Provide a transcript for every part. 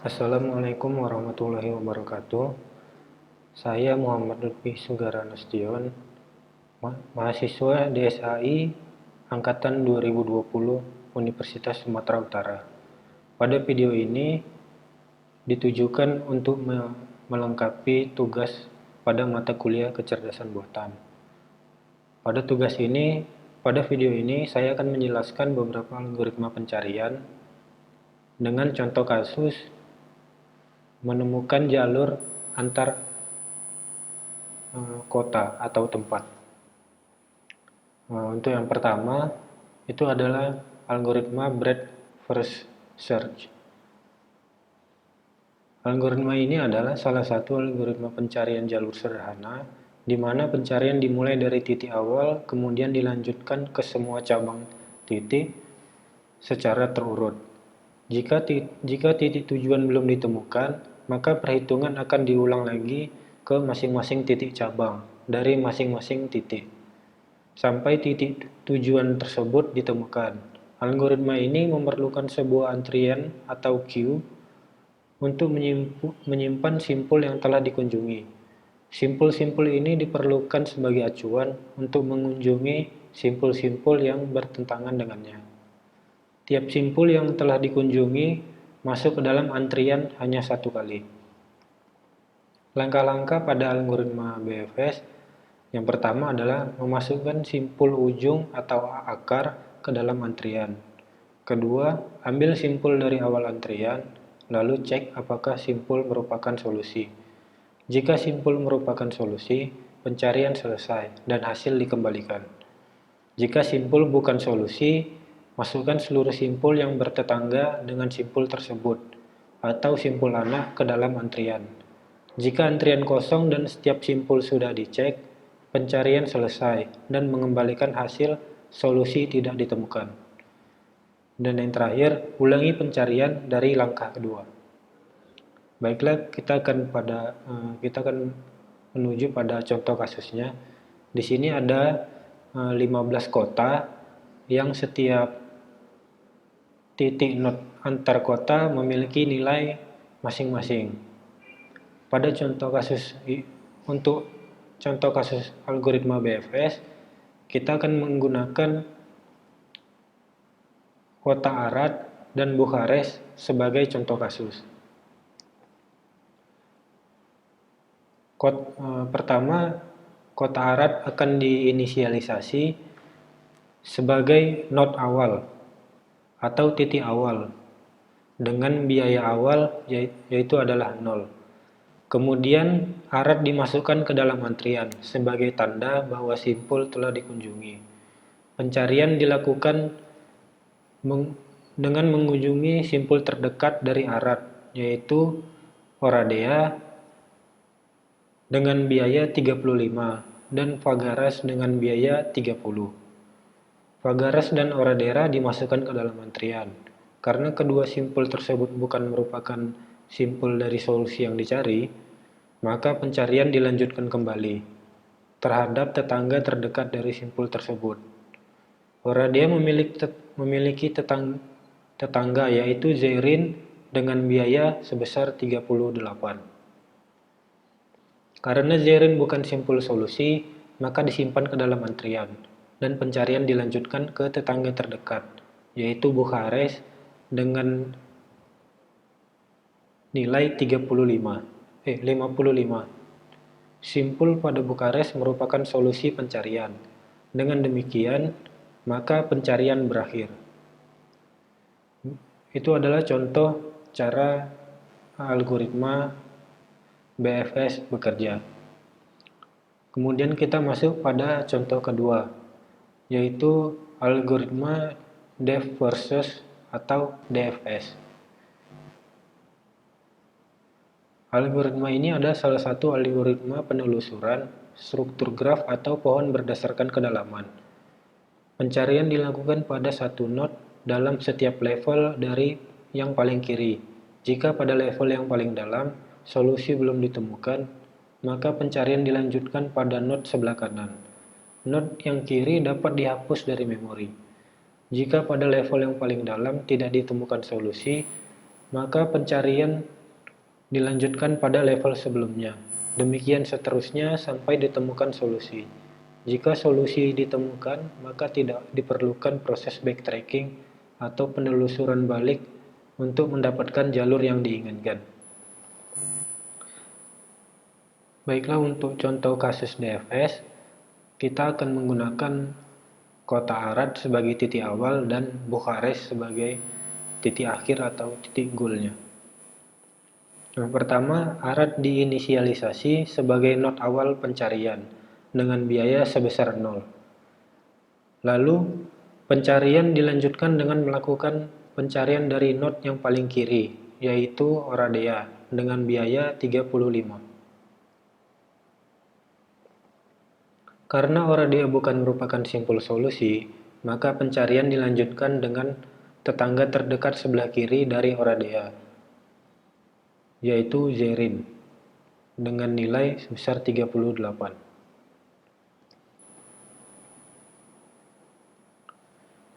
Assalamualaikum warahmatullahi wabarakatuh. Saya Muhammad Lutfi Sugara Nasution, mahasiswa DSAI Angkatan 2020 Universitas Sumatera Utara. Pada video ini ditujukan untuk melengkapi tugas pada mata kuliah kecerdasan buatan. Pada video ini saya akan menjelaskan beberapa algoritma pencarian dengan contoh kasus menemukan jalur antar kota atau tempat. Untuk yang pertama itu adalah algoritma breadth first search. Algoritma ini adalah salah satu algoritma pencarian jalur sederhana di mana pencarian dimulai dari titik awal kemudian dilanjutkan ke semua cabang titik secara terurut. Jika titik tujuan belum ditemukan, maka perhitungan akan diulang lagi ke masing-masing titik cabang dari masing-masing titik sampai titik tujuan tersebut ditemukan. Algoritma ini memerlukan sebuah antrian atau queue untuk menyimpan simpul yang telah dikunjungi. Simpul-simpul ini diperlukan sebagai acuan untuk mengunjungi simpul-simpul yang bertentangan dengannya. Tiap simpul yang telah dikunjungi masuk ke dalam antrian hanya satu kali. Langkah-langkah pada algoritma BFS yang pertama adalah memasukkan simpul ujung atau akar ke dalam antrian. Kedua, ambil simpul dari awal antrian, lalu cek apakah simpul merupakan solusi. Jika simpul merupakan solusi, pencarian selesai dan hasil dikembalikan. Jika simpul bukan solusi, masukkan seluruh simpul yang bertetangga dengan simpul tersebut atau simpul anak ke dalam antrian. Jika antrian kosong dan setiap simpul sudah dicek, pencarian selesai dan mengembalikan hasil solusi tidak ditemukan. Dan yang terakhir, ulangi pencarian dari langkah kedua. Baiklah, kita akan menuju pada contoh kasusnya. Di sini ada 15 kota yang setiap titik node antar kota memiliki nilai masing-masing. Untuk contoh kasus algoritma BFS, kita akan menggunakan kota Arad dan Bukares sebagai contoh kasus. Pertama, kota Arad akan diinisialisasi sebagai node awal atau titik awal dengan biaya awal yaitu adalah 0. Kemudian Arad dimasukkan ke dalam antrian sebagai tanda bahwa simpul telah dikunjungi. Pencarian dilakukan dengan mengunjungi simpul terdekat dari Arad yaitu Oradea dengan biaya 35 dan Fagaras dengan biaya 30. Fagaras dan Oradera dimasukkan ke dalam antrian. Karena kedua simpul tersebut bukan merupakan simpul dari solusi yang dicari, maka pencarian dilanjutkan kembali terhadap tetangga terdekat dari simpul tersebut. Oradea memiliki tetangga yaitu Zerin dengan biaya sebesar 38. Karena Zerin bukan simpul solusi, maka disimpan ke dalam antrian dan pencarian dilanjutkan ke tetangga terdekat, yaitu Bukares dengan nilai 55. Simpul pada Bukares merupakan solusi pencarian. Dengan demikian, maka pencarian berakhir. Itu adalah contoh cara algoritma BFS bekerja. Kemudian kita masuk pada contoh kedua, yaitu algoritma depth versus atau DFS. Algoritma ini adalah salah satu algoritma penelusuran struktur graf atau pohon berdasarkan kedalaman. Pencarian dilakukan pada satu node dalam setiap level dari yang paling kiri. Jika pada level yang paling dalam solusi belum ditemukan, maka pencarian dilanjutkan pada node sebelah kanan. Node yang kiri dapat dihapus dari memori. Jika pada level yang paling dalam tidak ditemukan solusi, maka pencarian dilanjutkan pada level sebelumnya. Demikian seterusnya sampai ditemukan solusi. Jika solusi ditemukan, maka tidak diperlukan proses backtracking atau penelusuran balik untuk mendapatkan jalur yang diinginkan. Baiklah, untuk contoh kasus DFS, kita akan menggunakan kota Arad sebagai titik awal dan Bukares sebagai titik akhir atau titik goalnya. Yang pertama, Arad diinisialisasi sebagai node awal pencarian dengan biaya sebesar 0. Lalu, pencarian dilanjutkan dengan melakukan pencarian dari node yang paling kiri, yaitu Oradea, dengan biaya 35. Karena Oradea bukan merupakan simpul solusi, maka pencarian dilanjutkan dengan tetangga terdekat sebelah kiri dari Oradea, yaitu Zerin, dengan nilai sebesar 38.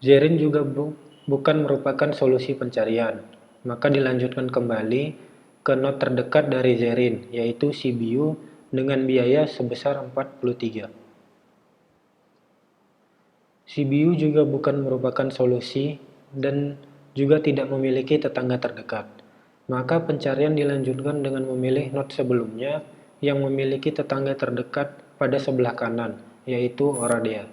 Zerin juga bukan merupakan solusi pencarian, maka dilanjutkan kembali ke node terdekat dari Zerin, yaitu Sibiu, dengan biaya sebesar 43. Sibiu juga bukan merupakan solusi dan juga tidak memiliki tetangga terdekat. Maka pencarian dilanjutkan dengan memilih node sebelumnya yang memiliki tetangga terdekat pada sebelah kanan, yaitu Oradea.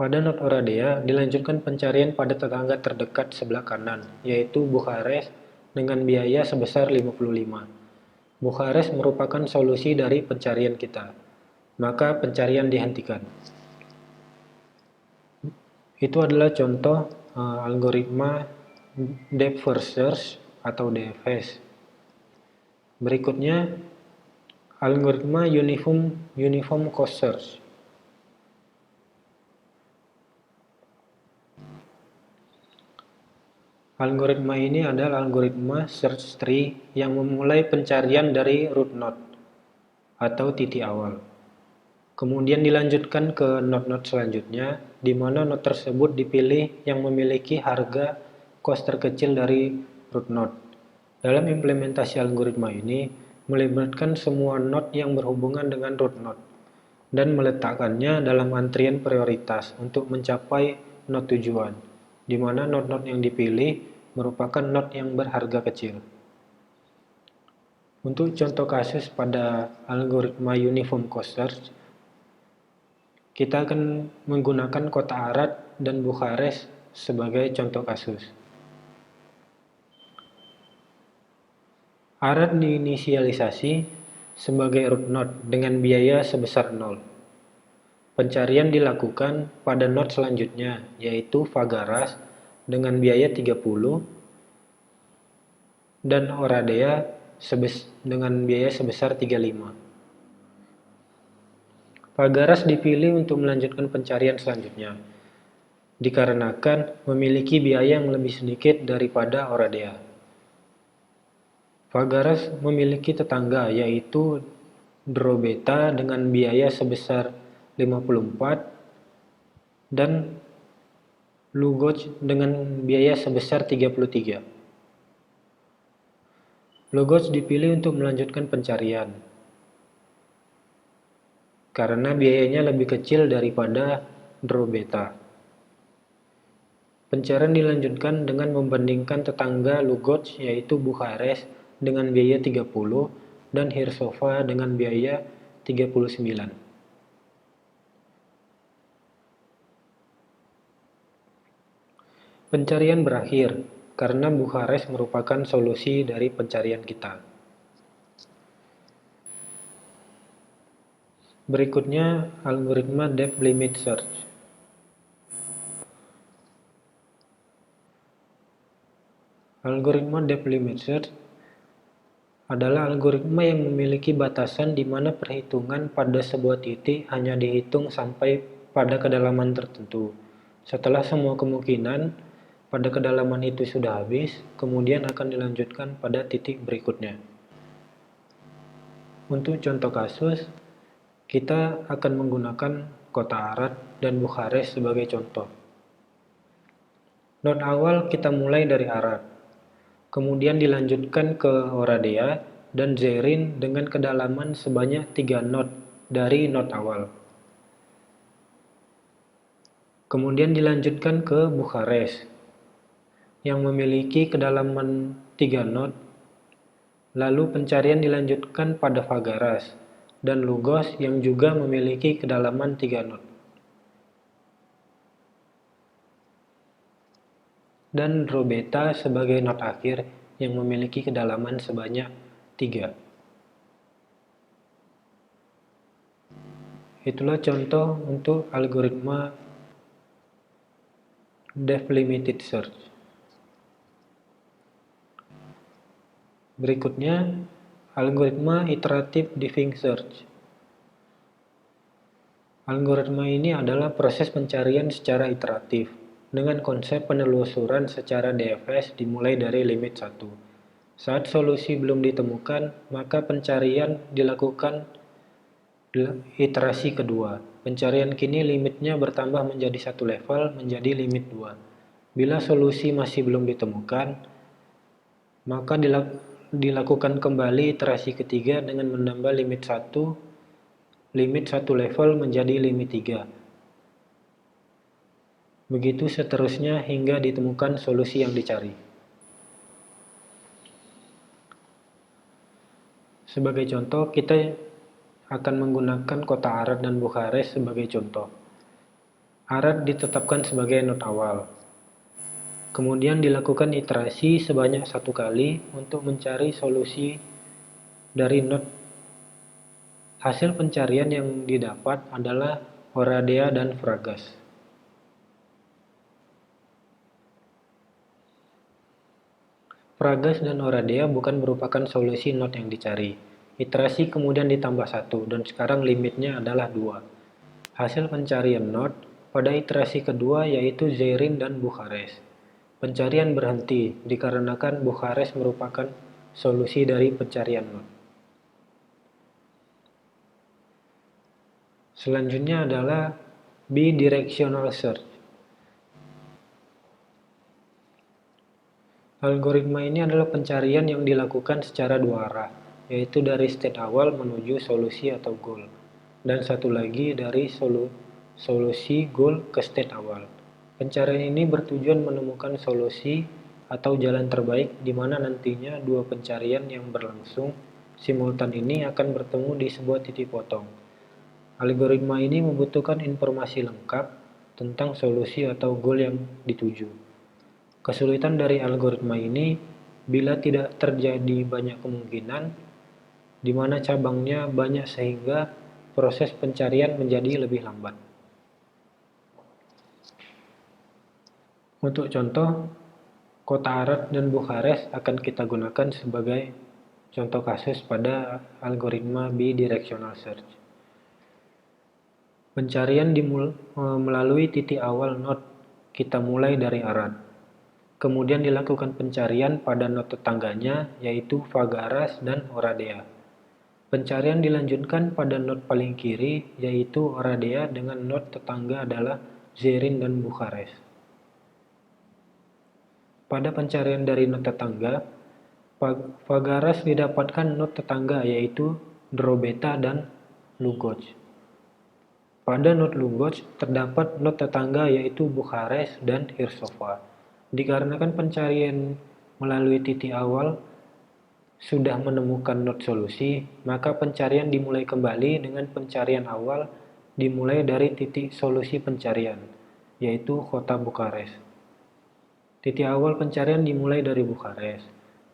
Pada node Oradea dilanjutkan pencarian pada tetangga terdekat sebelah kanan, yaitu Bukares dengan biaya sebesar 55. Bukares merupakan solusi dari pencarian kita, maka pencarian dihentikan. Itu adalah contoh algoritma Depth First Search atau DFS. Berikutnya, algoritma Uniform Cost Search. Algoritma ini adalah algoritma search tree yang memulai pencarian dari root node atau titik awal. Kemudian dilanjutkan ke node-node selanjutnya, di mana node tersebut dipilih yang memiliki harga cost terkecil dari root node. Dalam implementasi algoritma ini, melibatkan semua node yang berhubungan dengan root node, dan meletakkannya dalam antrian prioritas untuk mencapai node tujuan, di mana node-node yang dipilih merupakan node yang berharga kecil. Untuk contoh kasus pada algoritma Uniform Cost Search, kita akan menggunakan kota Arad dan Bukares sebagai contoh kasus. Arad diinisialisasi sebagai root node dengan biaya sebesar 0. Pencarian dilakukan pada node selanjutnya, yaitu Fagaras dengan biaya 30 dan Oradea dengan biaya sebesar 35. Fagaras dipilih untuk melanjutkan pencarian selanjutnya, dikarenakan memiliki biaya yang lebih sedikit daripada Oradea. Fagaras memiliki tetangga, yaitu Drobeta dengan biaya sebesar 54 dan Lugoj dengan biaya sebesar 33. Lugoj dipilih untuk melanjutkan pencarian, karena biayanya lebih kecil daripada Drobeta. Pencarian dilanjutkan dengan membandingkan tetangga Lugoj, yaitu Bukares dengan biaya 30 dan Hirsova dengan biaya 39. Pencarian berakhir karena Bukares merupakan solusi dari pencarian kita. Berikutnya, algoritma Depth Limit Search. Algoritma Depth Limit Search adalah algoritma yang memiliki batasan di mana perhitungan pada sebuah titik hanya dihitung sampai pada kedalaman tertentu. Setelah semua kemungkinan pada kedalaman itu sudah habis, kemudian akan dilanjutkan pada titik berikutnya. Untuk contoh kasus, kita akan menggunakan kota Arad dan Bukares sebagai contoh. Not awal kita mulai dari Arad, kemudian dilanjutkan ke Oradea dan Zerin dengan kedalaman sebanyak 3 not dari not awal. Kemudian dilanjutkan ke Bukhares yang memiliki kedalaman 3 not. Lalu pencarian dilanjutkan pada Fagaras dan Lugos yang juga memiliki kedalaman 3 not. Dan Drobeta sebagai not akhir yang memiliki kedalaman sebanyak 3. Itulah contoh untuk algoritma depth limited search. Berikutnya, algoritma iteratif diving search. Algoritma ini adalah proses pencarian secara iteratif dengan konsep penelusuran secara DFS dimulai dari limit 1. Saat solusi belum ditemukan, maka pencarian dilakukan iterasi kedua. Pencarian kini limitnya bertambah menjadi 1 level menjadi limit 2. Bila solusi masih belum ditemukan, maka dilakukan kembali iterasi ketiga dengan menambah limit 1 level menjadi limit 3. Begitu seterusnya hingga ditemukan solusi yang dicari. Sebagai contoh, kita akan menggunakan kota Arad dan Bukhares sebagai contoh. Arad ditetapkan sebagai not awal. Kemudian dilakukan iterasi sebanyak 1 kali untuk mencari solusi dari not. Hasil pencarian yang didapat adalah Oradea dan Fragas. Fragas dan Oradea bukan merupakan solusi not yang dicari. Iterasi kemudian ditambah 1 dan sekarang limitnya adalah 2. Hasil pencarian not pada iterasi kedua yaitu Zerin dan Bukhares. Pencarian berhenti dikarenakan Bukhares merupakan solusi dari pencarian not. Selanjutnya adalah bidirectional search. Algoritma ini adalah pencarian yang dilakukan secara 2 arah, yaitu dari state awal menuju solusi atau goal, dan satu lagi dari solusi goal ke state awal. Pencarian ini bertujuan menemukan solusi atau jalan terbaik di mana nantinya 2 pencarian yang berlangsung simultan ini akan bertemu di sebuah titik potong. Algoritma ini membutuhkan informasi lengkap tentang solusi atau goal yang dituju. Kesulitan dari algoritma ini bila tidak terjadi banyak kemungkinan di mana cabangnya banyak sehingga proses pencarian menjadi lebih lambat. Untuk contoh, kota Arad dan Bukhares akan kita gunakan sebagai contoh kasus pada algoritma bidirectional search. Pencarian melalui titik awal not kita mulai dari Arad. Kemudian dilakukan pencarian pada not tetangganya yaitu Fagaras dan Oradea. Pencarian dilanjutkan pada not paling kiri yaitu Oradea dengan not tetangga adalah Zerin dan Bukhares. Pada pencarian dari not tetangga, Fagaras didapatkan not tetangga yaitu Drobeta dan Lugoj. Pada not Lugoj terdapat not tetangga yaitu Bukhares dan Hirsova. Dikarenakan pencarian melalui titik awal sudah menemukan not solusi, maka pencarian dimulai kembali dengan pencarian awal dimulai dari titik solusi pencarian, yaitu kota Bukhares. Titik awal pencarian dimulai dari Bukhares,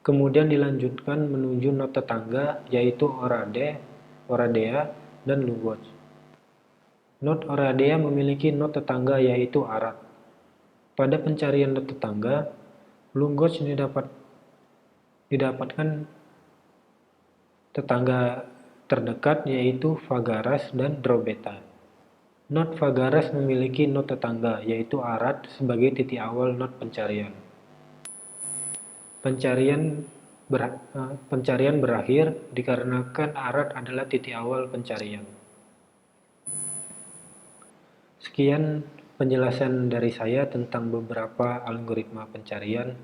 kemudian dilanjutkan menuju not tetangga, yaitu Oradea, dan Lugoj. Not Oradea memiliki not tetangga yaitu Arad. Pada pencarian not tetangga, Lugoj didapatkan tetangga terdekat yaitu Fagaras dan Drobeta. Not Fagaras memiliki not tetangga yaitu Arad sebagai titik awal not pencarian. Pencarian berakhir dikarenakan Arad adalah titik awal pencarian. Sekian penjelasan dari saya tentang beberapa algoritma pencarian.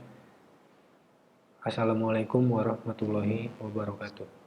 Assalamualaikum warahmatullahi wabarakatuh.